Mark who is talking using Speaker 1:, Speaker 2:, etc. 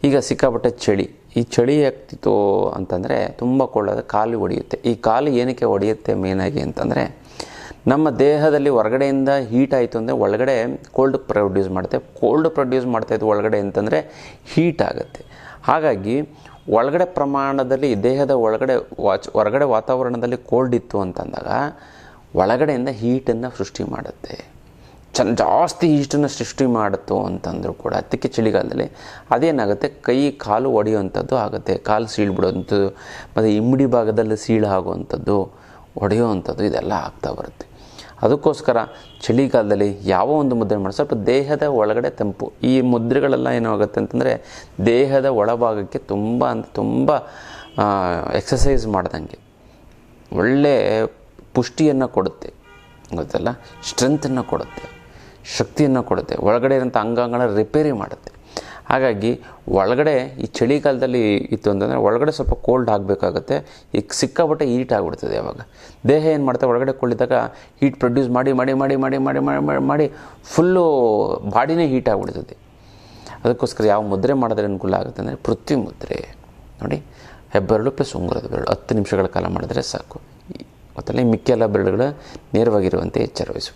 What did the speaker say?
Speaker 1: ಈಗ ಸಿಕ್ಕಾಪಟ್ಟೆ ಚಳಿ. ಈ ಚಳಿ ಆಗ್ತಿತ್ತು ಅಂತಂದರೆ ತುಂಬ ಕೊಳ್ಳೋದು ಕಾಲು ಹೊಡೆಯುತ್ತೆ. ಈ ಕಾಲು ಏನಕ್ಕೆ ಹೊಡೆಯುತ್ತೆ ಮೇನಾಗಿ ಅಂತಂದರೆ, ನಮ್ಮ ದೇಹದಲ್ಲಿ ಹೊರಗಡೆಯಿಂದ ಹೀಟ್ ಆಯಿತು ಅಂದರೆ ಒಳಗಡೆ ಕೋಲ್ಡ್ ಪ್ರೊಡ್ಯೂಸ್ ಮಾಡುತ್ತೆ. ಕೋಲ್ಡ್ ಪ್ರೊಡ್ಯೂಸ್ ಮಾಡ್ತಾಯಿದ್ದು ಒಳಗಡೆ ಅಂತಂದರೆ ಹೀಟ್ ಆಗುತ್ತೆ. ಹಾಗಾಗಿ ಒಳಗಡೆ ಪ್ರಮಾಣದಲ್ಲಿ ದೇಹದ ಹೊರಗಡೆ ವಾತಾವರಣದಲ್ಲಿ ಕೋಲ್ಡ್ ಇತ್ತು ಅಂತಂದಾಗ ಒಳಗಡೆಯಿಂದ ಹೀಟನ್ನು ಸೃಷ್ಟಿ ಮಾಡುತ್ತೆ. ಜಾಸ್ತಿ ಹೀಟನ್ನು ಸೃಷ್ಟಿ ಮಾಡುತ್ತೋ ಅಂತಂದರೂ ಕೂಡ ಅದಕ್ಕೆ ಚಳಿಗಾಲದಲ್ಲಿ ಅದೇನಾಗುತ್ತೆ, ಕೈ ಕಾಲು ಒಡೆಯುವಂಥದ್ದು ಆಗುತ್ತೆ. ಕಾಲು ಸೀಳ್ಬಿಡೋವಂಥದ್ದು ಮತ್ತು ಇಮ್ಮಡಿ ಭಾಗದಲ್ಲಿ ಸೀಳು ಆಗುವಂಥದ್ದು, ಒಡೆಯುವಂಥದ್ದು ಇದೆಲ್ಲ ಆಗ್ತಾ ಬರುತ್ತೆ. ಅದಕ್ಕೋಸ್ಕರ ಚಳಿಗಾಲದಲ್ಲಿ ಯಾವ ಒಂದು ಮುದ್ರೆ ಮಾಡಿ ಸ್ವಲ್ಪ ದೇಹದ ಒಳಗಡೆ ತಂಪು. ಈ ಮುದ್ರೆಗಳೆಲ್ಲ ಏನಾಗುತ್ತೆ ಅಂತಂದರೆ ದೇಹದ ಒಳಭಾಗಕ್ಕೆ ತುಂಬ ಎಕ್ಸಸೈಸ್ ಮಾಡ್ದಂಗೆ ಒಳ್ಳೆ ಪುಷ್ಟಿಯನ್ನು ಕೊಡುತ್ತೆ, ಗೊತ್ತಲ್ಲ, ಸ್ಟ್ರೆಂತನ್ನು ಕೊಡುತ್ತೆ, ಶಕ್ತಿಯನ್ನು ಕೊಡುತ್ತೆ, ಒಳಗಡೆ ಇರೋಂಥ ಅಂಗಾಂಗಗಳನ್ನ ರಿಪೇರಿ ಮಾಡುತ್ತೆ. ಹಾಗಾಗಿ ಒಳಗಡೆ ಈ ಚಳಿಗಾಲದಲ್ಲಿ ಇತ್ತು ಅಂತಂದರೆ ಒಳಗಡೆ ಸ್ವಲ್ಪ ಕೋಲ್ಡ್ ಆಗಬೇಕಾಗುತ್ತೆ. ಈಗ ಸಿಕ್ಕಾಪಟ್ಟೆ ಹೀಟ್ ಆಗಿಬಿಡ್ತದೆ. ಯಾವಾಗ ದೇಹ ಏನು ಮಾಡ್ತಾರೆ, ಒಳಗಡೆ ಕೊಳ್ಳಿದಾಗ ಹೀಟ್ ಪ್ರೊಡ್ಯೂಸ್ ಮಾಡಿ ಮಾಡಿ ಮಾಡಿ ಮಾಡಿ ಮಾಡಿ ಮಾಡಿ ಮಾಡಿ ಫುಲ್ಲು ಬಾಡಿನೇ ಹೀಟ್ ಆಗಿಬಿಡ್ತದೆ. ಅದಕ್ಕೋಸ್ಕರ ಯಾವ ಮುದ್ರೆ ಮಾಡಿದ್ರೆ ಅನುಕೂಲ ಆಗುತ್ತೆ ಅಂದರೆ ಪೃಥ್ವಿ ಮುದ್ರೆ ನೋಡಿ, ಹೆಬ್ಬೆರಳು ಪ್ಲಸ್ ಉಂಗುರದ ಬೆರಳು 10 ನಿಮಿಷಗಳ ಕಾಲ ಮಾಡಿದ್ರೆ ಸಾಕು. ಗೊತ್ತಲ್ಲ, ಮಿಕ್ಕೆಲ್ಲ ಬೆರಳುಗಳು ನೇರವಾಗಿರುವಂತೆ ಎಚ್ಚರ ವಹಿಸು.